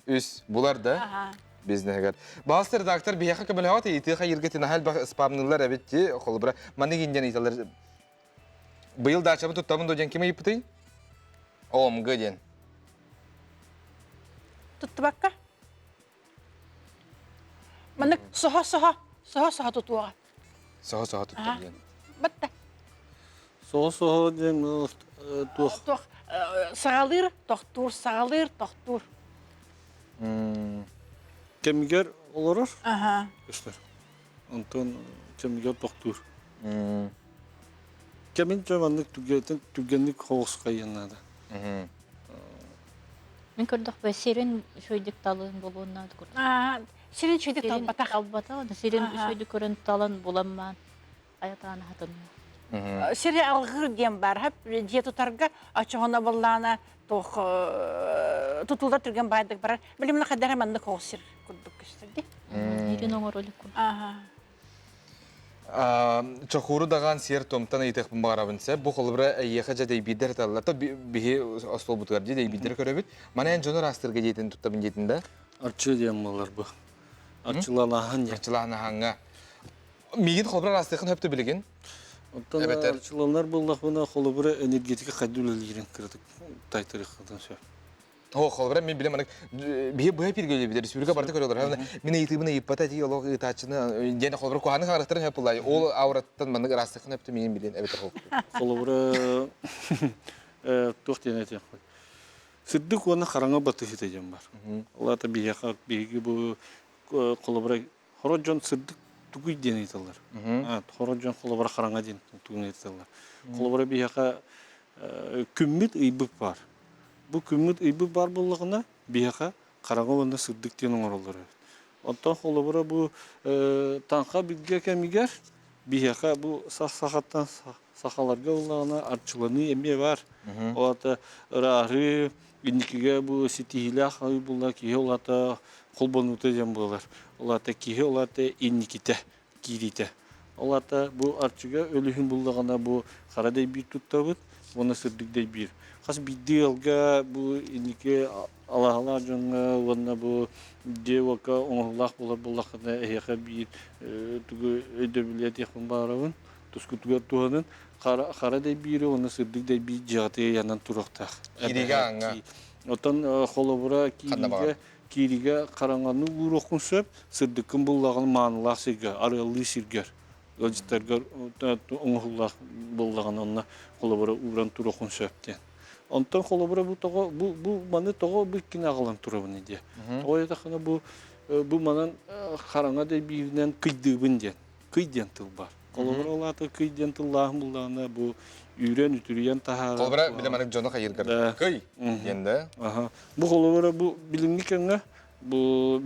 Үс, бұлар да? Аха. Бизнесгер. Bazı redaktör bir yakın kabul havata iti hayırgetin hal bak spamlılar ebetti kolbra. Mani ginden italar. Bu yıl daha çabuk tutamın dojan kime yaptı? Om gıden. Tuttu bakka. Мындык соха тутуга. Saha tuttu diyen. Батта. Соғы дем тух. Тох сагалыр, тохтур. Кемигер олорор. Аха. Göster. Ondan kemiger doktor. Kemin çamanlık tügenlik hoğusqa yanada. Мен көрдік бе сирен шөйдік талын болуына көрдік. Сирен чөйдік Сирен талбатақ. талбата, сирен Ага. шөйдік көрін талын боламан. Аятаны хатын. Сирен алғыр дем бар. Хап дие тутарга ачоғына боллана тох тутулда түрген байдық бар. Білімні қадара мандық оғысыр күрдік көстерді. Ирин оңыр өлік көрдік. Аха. Чахуру даган сер томтан итек барабынса бу холбра яха жадай бидер талла то бихи остол бутгар жадай бидер көрөбүт. Мана эн жонор астырга жетин туттабын жетин да. Arçı diyem olar bu. Arçılalahan ya. Ачылана ханга. Мигин холбра астыкын хөптү билген. Ondan Evet, arçılanlar bulnak buna kolubura energetik kaydülelerin kırdık. Tay tarihten şey. О, холбра мен билем ана бихи бу хепир гөлө бидер республика барда көрөлөр. Мен айтыбына иппата ди олог итачыны жена холбра куаны характарын хөпулай. Ол авраттан маны астыкын хөптү мен билен эбет хол. Kolubura tohtiyene yapar. Sıddık ona karanga batı hiteceğim var. Allah da bir yakak bir bu kolubura horojon sıddık tuguy dene italar. Ha horojon kolubura karanga den tuguy italar. Kolubura bir yaka kümmit iybık var. Bu kümmit iybık var bulduğunda bir yaka karanga onda sıddık denen oralar. Ondan kolubura bu tanka bilge kemiger bir yaka bu sahattan sahalarga olana arçılanı eme var. Olata rarı indikige bu sitihila hay bulla ki olata kolbonuta jam bular. Olata ki olata indikite kirite. Olata bu arçıga ölühün bullagana bu karaday bir tuttabıt ona sırdıkday bir. Kas bidialga bu indike Allah jonga ona bu devaka onlaq bular bullakda ehya bir tugu ödebiliyet yakın baravın. Tuzkutugar tuhanın karaday biri onu sırdıkday bir jatı yanan turuqtaq. Kiriga anga. Otan kolobura kiriga кириге караңаны урокун сөп, сырдыкын буллаган маанылах сирге, арылы сиргер. Логистергер оңхуллах буллаган онна холобора уран турокун сөптен. Онтон холобора бу маны того бу кинагалан турабын иде. Ой тахана бу манан караңа да биринен кыйдыбын ден. Кыйден тыл бар. Холобора олаты кыйден тыллахын буллагана бу үйрен үтүрүен тахара. Колбара биле маны жоно хайыргар. Кый. Енді. Ага. Бу холобора бу билимни кемге бу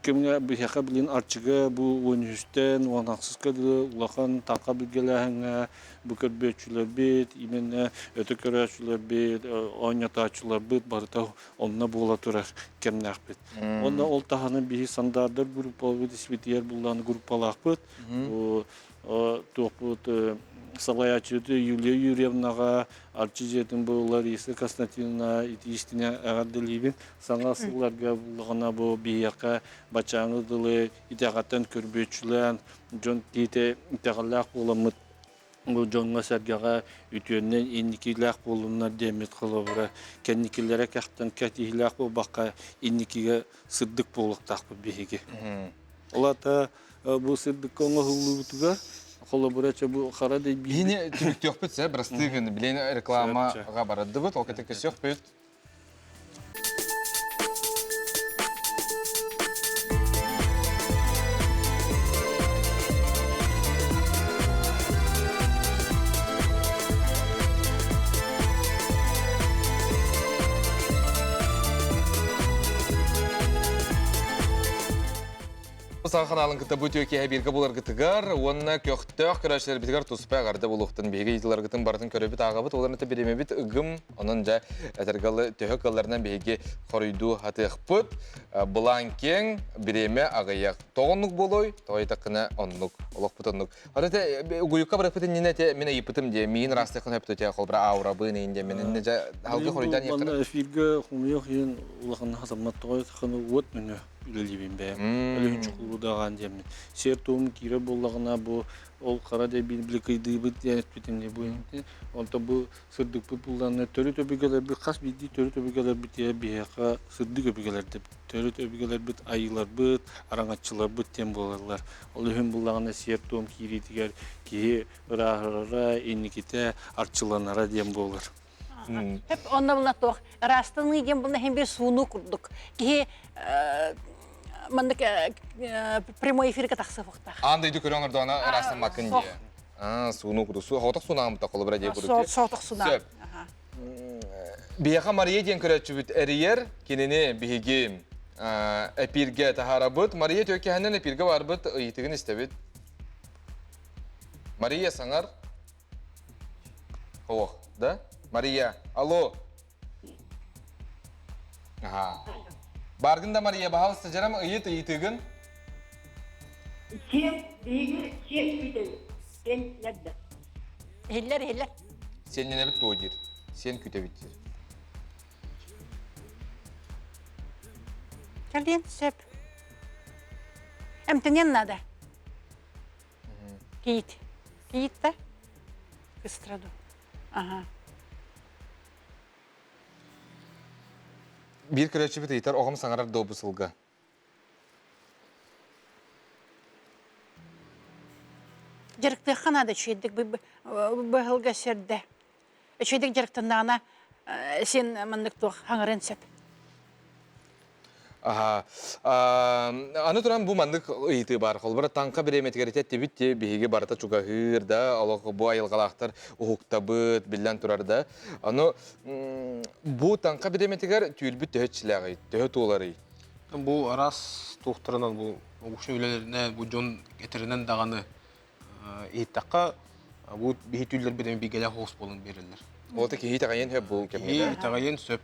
кемге бу яка билин арчыга бу өнүстен онаксыз кады улахан така билгеләһәңә бу көрбөчүлөр бит именно өтөкөрөчүлөр бит ойнатачылар бит барта онна була турар кемнәк бит. Онда ол таханы би стандарттар группалар диспетер булган группалар бит. Бу топут Салаячыды Юлия Юрьевнаға, Арчизетін бұл Лариса Константиновна итистіне ағадылыбын. Саңа сылларға бұлғана бұл бейяқа бачаңы дылы итағаттан көрбөтшілен, жон кейте итағалақ боламыд. Бұл жонға сәргеға үтіөннен инникилақ болуына демет қылыбыра. Кәнникілері кәқтен кәтихилақ бұл баққа инникиге сырдық болықтақ бұл бейге. Олата бұл сырдық оңа хұллығытыға Холобурача бу харады би. Бини түлүктөк битсе, брастыгын билен рекламага барады бит, ол кетек сөк бит. Сан каналын кыта бүтө ки хабирге булар гытыгар, онна көктөк көрөчлөр битгар туспай гарды булуктун беге итилар гытын бардын көрөбүт агабыт, оларны та беремебит ыгым, онун жа этергалы төһөкалларынан беге коройду хатыхпыт, бланкен береме агаяк. Тогонлук болой, тойтакына онлук, олокпутунлук. Арата гуюкка барапытын ненете мене ипытым де, мин растыкын хөптө те колбра аура быны инде менен жа халгы коройдан яктыр. Мана эфирге хумуйок ен улахан хазамат той ханы вот мене үлелибин бе. Үлүн чукулудаган демин. Сертум кире боллагына бу ол кара де билблекейди бит денет битимне бу. Онта бу сырдык пулланы төрү төбөгөлөр бир кас биди төрү төбөгөлөр бит бияка сырдык төбөгөлөр деп. Төрү төбөгөлөр бит айылар бит, араңатчылар бит тем боларлар. Ол үһүн буллагына сертум кири тигер ки ра инниките арчыланара дем болар. Hep onda buna toq. Rastını igen buna hem bir sunu kurduk. Ki mandık прямой эфирге тақсы фоқта. Андайды көрөңөрдө ана растын макын дие. Суну курду. Су хоток сунагым та колбра дие курду. Соотық суна. Бияха Мария ден көрөчүбүт эрiyер кинени биги эпирге тахарабыт. Мария төкө ханен эпирге барбыт ыйтыгын истебит. Мария саңар. Ох, да? Мария, алло. Ага. Баргында Мария бахал стажарам ыйтыгын. Сен биги сен биде. Сен надда. Hiller. Sen ne bit doğdir. Sen küte bitir. Geldin sep. Emtinen nada. Git de. Kıstradı. Aha. Bir kırıcı bit yeter. Oğum sangarar doğu sılga. Жарықты қанады шейдік бұғылға серді. Шейдік жарықтандағына сен мұндық тұқ хаңырын сәп. Aha. Аны туран бу мандык ыйты бар. Холбара танка береметгер тетти битти биге барата чуга хырда, алок бу айылгалактар ухуктабыт билен турарда. Аны бу танка береметгер түйүлбүт төһөчүлөгөй, төһө туулары. Бу арас тухтарынан бу ушун үлелерне бу жон этеринен даганы иттакка бу бихитүллер биден бигеле хос болун берилер. Олта ки хитагайын хөп бу кемне. Тагайын сөп.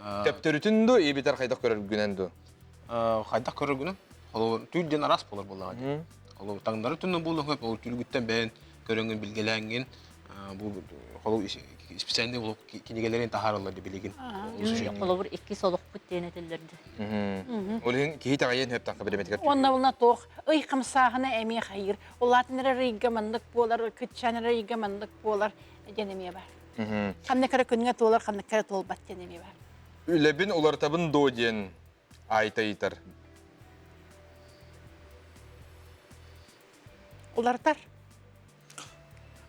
Тептөрүтүндө эбитер кайдак көрүлгүнөндө. Кайдак көрүлгүнөн. Ол түлден арас болор буллагы. Ол таңдары түнүн болду хөп ол түлгүттен бен көрөнгөн билгеленген бу ол специальный блок кинегелерин тахаралар деп билеген. Олар iki солық бүттенетелерді. Олин ки хитагайын хөп танка береметгер. Онна бұлна тоқ. Ой қымсағына әме қайыр. Олатыныры рейгі мандық болар, күтчаныры рейгі мандық болар. Денеме бар. Қамны кәрі күнге толар, қамны кәрі толбат денеме бар. Үлебин олар табын доден. Айта итер. Улартар.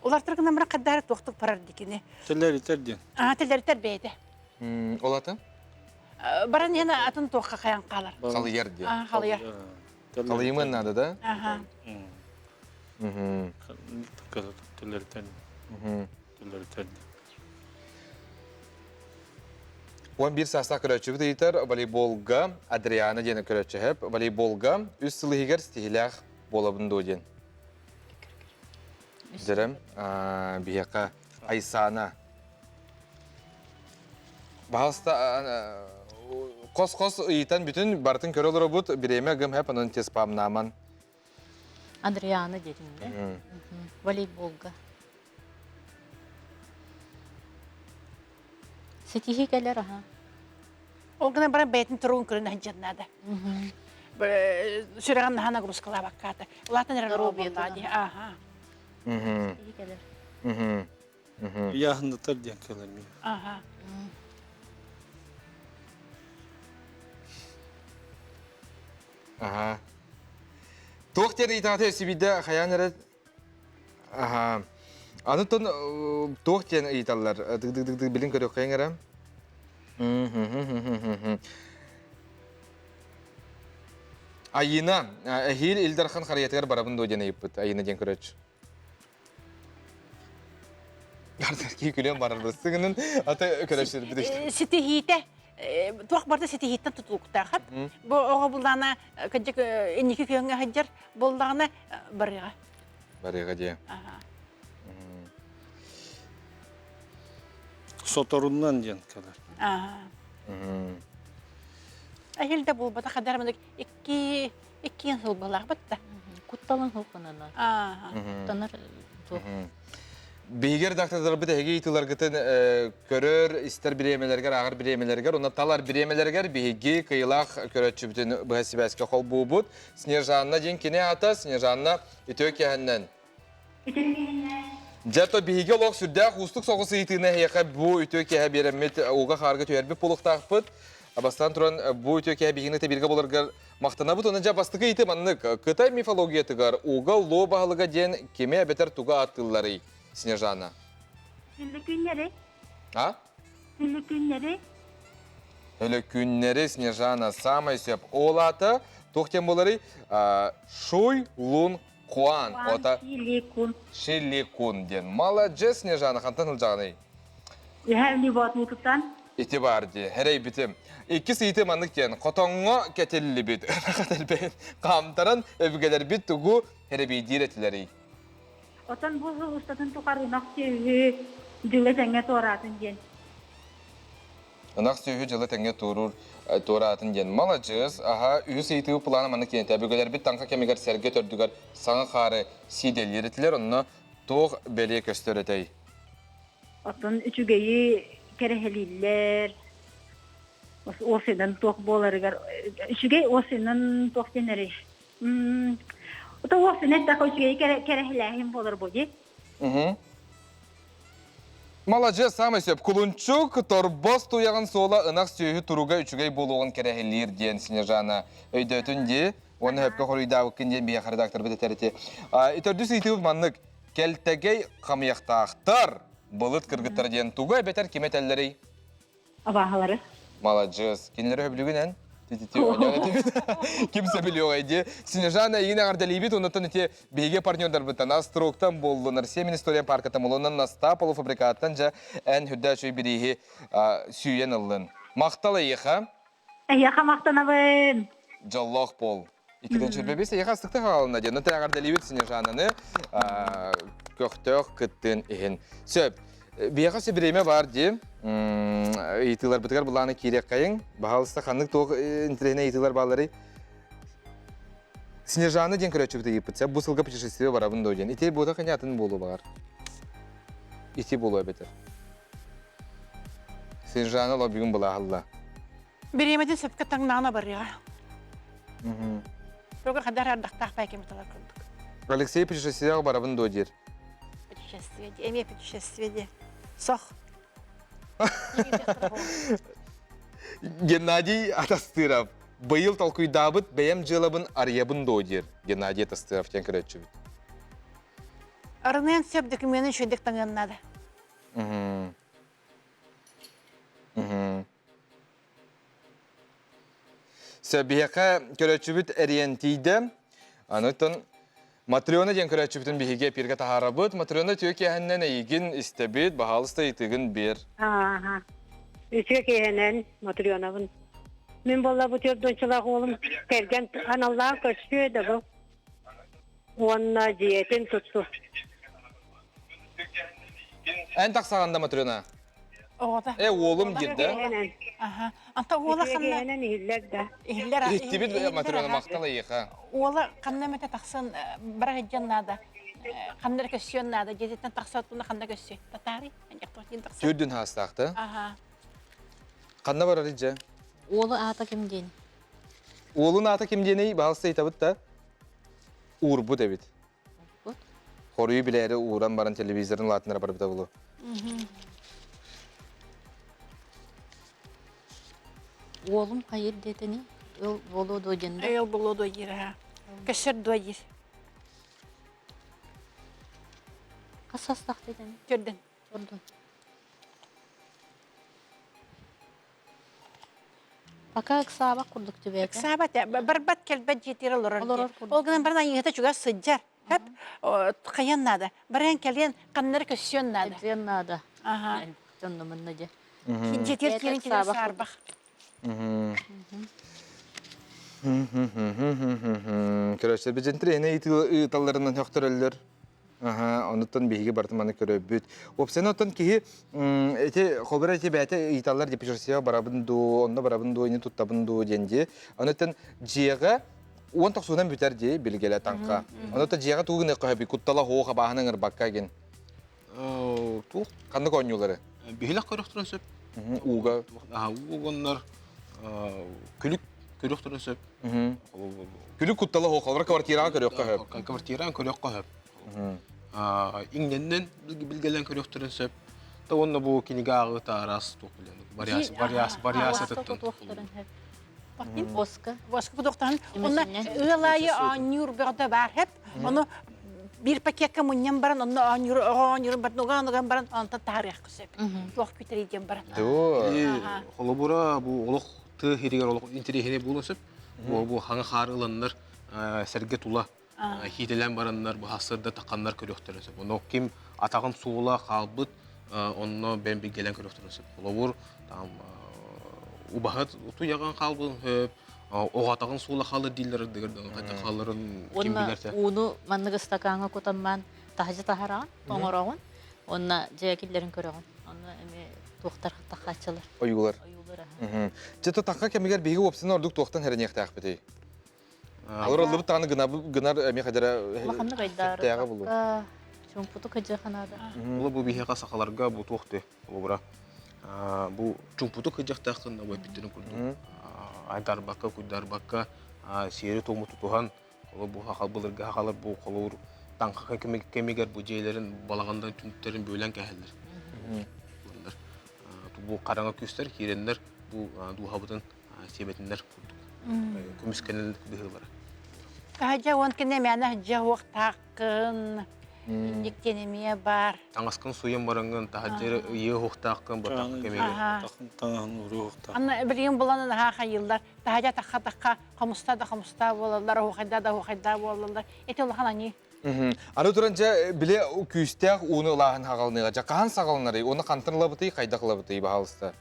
Улартар гына мына каддар тоқтық парар дикене. Телер итерден. Телдер тербейді. Олаты? Баран яна атын тоққа қаян қалар. Қалы ерде. Қалыяр. Қалы емен нады да? Аха. Телер итерден. Телер итерден. 11 саста көрөчү бит волейболга Адриана дені көрөчү хеп. Волейболга үс сылыгер стилях болабын доден. Дерем бияка Айсана. Бағалыста қос-қос ыйтан бүтін бартын көрөлөр бұд биреме гым хеп анын тез памнаман. Адриана дедимде. Волейболга. Сетихи келер аха. Ол гына баран бәйтін тұруын көрін ханжарнады. Сүреген нахана грускала баккаты. Улатын әрі робияды. Аха. Сетихи келер. Яғында терден келер. Аха. Ага. Тоқтер итаты өсібейді қаян әрі. Ага. Анытын тоқтен италар. Дық-дық-дық білін көрі қайын әрі. Айына. Әхейл Илдархан қариятығар барабын доден айыппыд. Айына ден көрөч. Артарки күлен барабыстығының аты көрөшір бідішті. Сетихите. Туақ барды сетихиттен тұтылықтар қап. Оға бұлдағына кәдек енекі күйіңе хаджар бұлдағына барыға. Барыға де. Соторуннан ден келер. Әйелді бұл бата қадарымында еккен сыл балақ бітті. Кутталан хылқынына. Куттанар тоқ. Бейгер дақтардары біт әге итылар гытын көрөр, істер биремелергер, ағыр биремелергер, онна талар биремелергер бейге кыйлақ көрөтші бүтін бұхасибәске қол бұбыд. Снежанна ден кене ата, Снежанна үтөк яғаннан. Жато бейге лоқ сүрдәқ ұстық соғысы итіне хеқа бұ үтөк яға беремет оға қарғы түйербі полықтақ бұд. Абастан тұран бұ үтөк яға бейгені тәбірге болырғар мақтана бұд. Оны жабастықы иті маннық Қытай мифологиятығар оға ло бағылыға ден кеме әбетер туға аттылары. Снежана. Şimdi günleri, А? şimdi günleri. Өлі күннері Снежана самай сөп. Ол аты тоқтен болары Шуй Лун Куан. Ота Silikon. Шили Кун ден. Молодец Снежана қантан ұлжағыны. Her libat YouTube'dan. Ити барды. Хәрей бітім. Екі сейті маңдық ден. Қотонға кәтелі біт. Қамтаран өбігелер біт тұғу хәребей диретілері. Otan bu ustadın tukarınak sevgi dile zenge toratın gen. Онақ сөйі жылы тәңге тұратын ден. Молодец. Аха, үйі сейті планы маңдық ден. Өбігелер біт таңқа кемегер сәрге төрдігер саңы қары сидел еретілер. Онына тоқ бәле көстөретей. Otan üçügeyi kereheliler. O senin tok bolarıgar. Üçügeyi o senin tok deneri. Otan o senin de üçügeyi kerehilahim bolar boji. Молодец, самый сөп. Кулунчук торбос туяған сола ынақ сөйі тұруға үшігей болуғын керехелер ден Снежана. Өйді өтінде, оны өпкі қорыйдауы кінден бейе қарадақтар біті тәріте. Итердіс итіп маннық, келтегей қамияқтақтар бұлыт кіргіттар ден туға бетер кемет әлдерей. Абағалары. Молодец. Кенлері өбілігінен? Kimse biliyor aydı. Снежана yine ardalibit ondan öte bege partnerler bitan Astrok'tan bollunar. Semin Historia Park'ta molunan Nasta polufabrikattan ja en hüdda şöy birihi süyen alın. Maqtalı yıxa. Yaxa maqtanabın. Jalloq pol. İkiden çörbebese yıxa sıkta qalına diye. Nöte ardalibit Снежананы köktök kıttın ihin. Söp. Бияға сөбіреме бар де, етілер бұтығар бұланы керек қайын, бағалыста қандық тоқ интернетіне етілер балары. Снежаны ден көрәтші бұты епітсе, бұл сылға путешествие барабын дойден. Ете бұта қане атын болу бағар. Ете болу әбетер. Снежаны ло бүгін бұла қалла. Беремеден сөпкі таңнағына барыға. Рөгір қадар ардақтақ бәйкеметалар көрдік. Алексей путешествие барабын дойдер. Путешествие, эме путешествие. Соқ. Геннадий Атастыров. быйыл талкуйдабыт бәйем жылабын арьябын дойдер. Геннадий Тастыров тен көрәтчүбіт. Арнен сөп документін шөйдік таңыннады. Сөбияқа көрәтчүбіт әриентейді. Анықтан Матриона ден көрәтчүбітін бігеге перге тахарабыт. Матриона түйеке әннен әйгін істебет, бағалысты етігін бер. Ага. Üçe kehenen Matriona'nın. Min bolla bu tiyop donçalak oğlum kelgen anallığa köşküyor da bu. Onunla ciyetin tuttu. Ән тақсағанда Матриона? Оғда. Оğlum girdi. Kehenen. Ага. Анта ола Üçe қанна... kehenen ihiller de. Ихиллер... Иттибит Матриона мақтала еқа. Ола қанна мәте тақсын бір ғаджан нада. Қандар көсіен нада. Жезеттен тақсатуына қанда көсі. Татари? Түрдін хастақты. Ага. Қанда бар арыджа? Олы ата кемден. Оğlun аты кемденей бағылысты етабыт да? Уырбу дәбит. Урбут. Хоруй білері уыран баран телевизорын латынара бар біта бұлы. Олым қайыр детені, ол болу дойденді. Ел болу дойыр. Көсір дойыр. Қасастақ детені. Түрдін. Ордun. Пока сабақ құрдық түбеті. Сабат, бір бат келбет жетері олар. Олар Ол гынан бірін еңеті жүға сыджар. Хәп, қаян нады. Бірін келген қаннары көсіен нады. Әдзен нада. Ага. Жоннымын нәде. Жетер келін келін сарбақ. Көрәшті бізентір әне италарынан хөқтірілдер. Онуттан бейге бартыманы көрі бүт. Опсен оттан кейі, қолбір әте бәті италар депешірсия барабынду, онда барабынду, әне тұттабынду денде. Онуттан жиеға, он тақсуынан бүтер де білгелі таңқа. Онуттан жиеға туғын әқі құттала хоға бағының ұрбаққа ген. Тух, Қанды көңілері? бихилак көрөктөрөн сөп. Уға. Угоннар күлүк көрөктөрөн сөп. Күлі құттала хоға, олар квартираға көрек қағып. Квартиран көрөк кахып. Иңненден билгелен көрөктөрөн сөп. Та онна бу кинига агыта арас тух билен. Вариация тыттын. Оска. Воска бұдықтан, оны ылайы анюр бұрды бар хеп, оны bir paketke munyan baran, onu anюр бар, оған баран, онта тарих күсіп. Лох күтер еден баран. Холобура бу олох ты хиригер олох интерехине булын сөп. Бу хаңа хар ыланнар серге тула. Хителен бараннар бу хасырда тақаннар көрөктөрөн сөп. Оны ким атагын суула калбыт, онно бен билгелен көрөктөрөн сөп. Холобур там убахат туяган калбын хөп. Оғатағын сула қалы дейлер дегерден, қайта қалырын кем білерсе. Оны маннығы стаканға көтанман тахжы тахараған, тоңырағын, онына жайакелерін көріған. Оны әме тоқтар тақачылар. Ойғылар. Жеті таққа кемегер бейгі опсыны ордық тоқтан әріне еқті ақпетей. Олар олды бұт тағаны гынар әме қадара Лақанды қайдар, тәяға болу. чүңпұты қыжы қанады. Бұл бұл бейхеға сақаларға бұл тоқты. Бұл чүңпұты қыжақтақын өйпеттерін көрді. Айдар баққа, күддар баққа, сері тоңы тұтуған, бұл хақалбылырға хақалар бұл қолуыр таңқақан кемегер бұл жейлерін балағандан түнттерін бөлен кәхелдер. Бұл қараңа көстер, керендер, бұл дуғабытын себетіндер күрдік. Көміскенел дұғы бары. Қағаджа он кіне мәні жауық таққын, индіктенеме бар. Таңасқын суен барыңын, тағаджері үйе хоқтаққын бар таққы кемегер. Таңын ұры оқтақ. Анна білген боланы хақа йылдар, тағаджа таққа қомыста болалар, оқайда болалар. Эти олахан ани. Аны тұранча біле күйістеғ оны ұлағын хағалыныға. Жаққан сағалынары, оны қантынла бұтый, қайдақ лабытай бағалысты.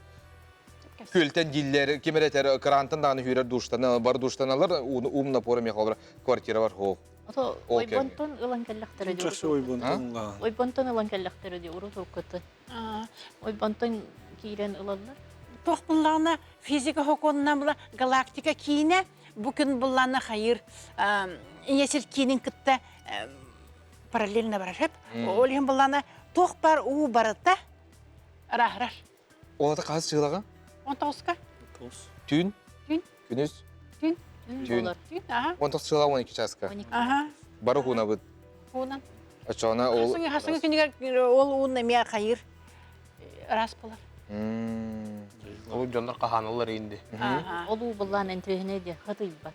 Көлтен диллер, кемеретер, крантын дағаны хүйрер душтаны, бар душтаналар, умна порым яқалар, квартира бар хоқ. Ото ойбонтон ылан кәлләқтері де. Жасы ойбонтон ла. Ойбонтон ылан кәлләқтері де, ұры тоқыты. Ойбонтон кейрен ыланлар. Тоқ бұллағына физика хоконына бұла галактика кейіне, бүкін бұллағына қайыр инесіл кейінің күтті параллельно барар хеп. Олеген бұллағына тоқ бар ұу барыта рахрар. Олата қағыз шығылаға? 19-қа? Түн? Түн. Күніз? Түн. Түн. 19 шығыла 12 часқа. Бары құна бұд. Құнан. Ачағына ол... Хасыңы күнігер ол ұуын әме қайыр рас болар. Ол жондар каханалар инде. Аха. Олу буллан энтехне де хатыйба.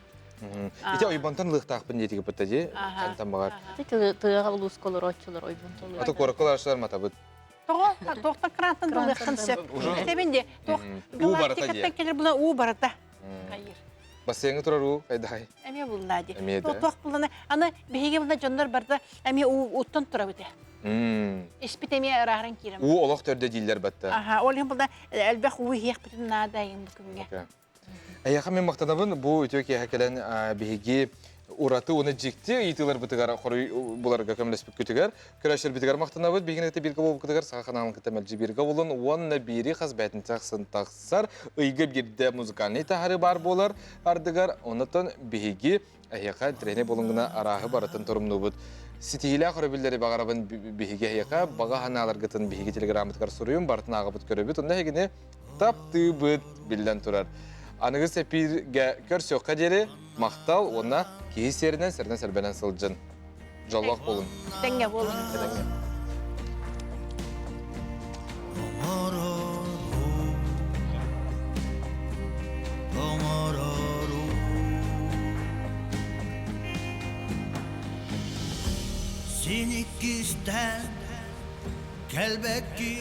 Ите ойбантан лыхтаақпын детиге пыттади, антан бағар. Тыга улус колор очулар ойбун толу. Аты коракаларшылар матабыт. Тоқта крантын дылықын сөп. Тебенде, У барата де. галактикаттан келер бұлан у барата. Кайыр. Бассейнге турар у, қайдай. Әме бұлна де. Әме де. Тоқ бұлана, аны бейге бұлна жондар барда, әме уттан тұра өте. Эспит әме рағырын керім. У олақ төрде дейлер бәтті. Аха, ол ең бұлда әлбәқ уы хеқ бітін надайын бұл күнге. Әйяқа мен мақтанабын, бұл өтеке әкелен бейге ураты оны жекте етілер бітігар қоры бұларға көмілеспік күтігер. Көрәшір бітігар мақтанабын, бейгенекті біргі болып күтігер, сағақанағын кітемәлжі біргі болын, онына бірі қаз бәтін тақсын тақсар, ұйғы бірді музыкальный тағары бар болар ардығар, онытын бейге әйяқа трене болыңғына арағы баратын тұрымны бұд. Сетихилі ақыры білдері бағарабын бейге әйяқа, баға ханалар ғытын бейге телеграммытқар сұрыйын, бартын ағы бұд көрі бұд, онда әгіне тапты бұд білден тұрар. Анығы сәпірге көрсеуққа дері мақтал, онна кейсерінен сәрден сәрбәлен сылжын. Жаллақ болын. Тәңе болын. Sinikisten kelbekki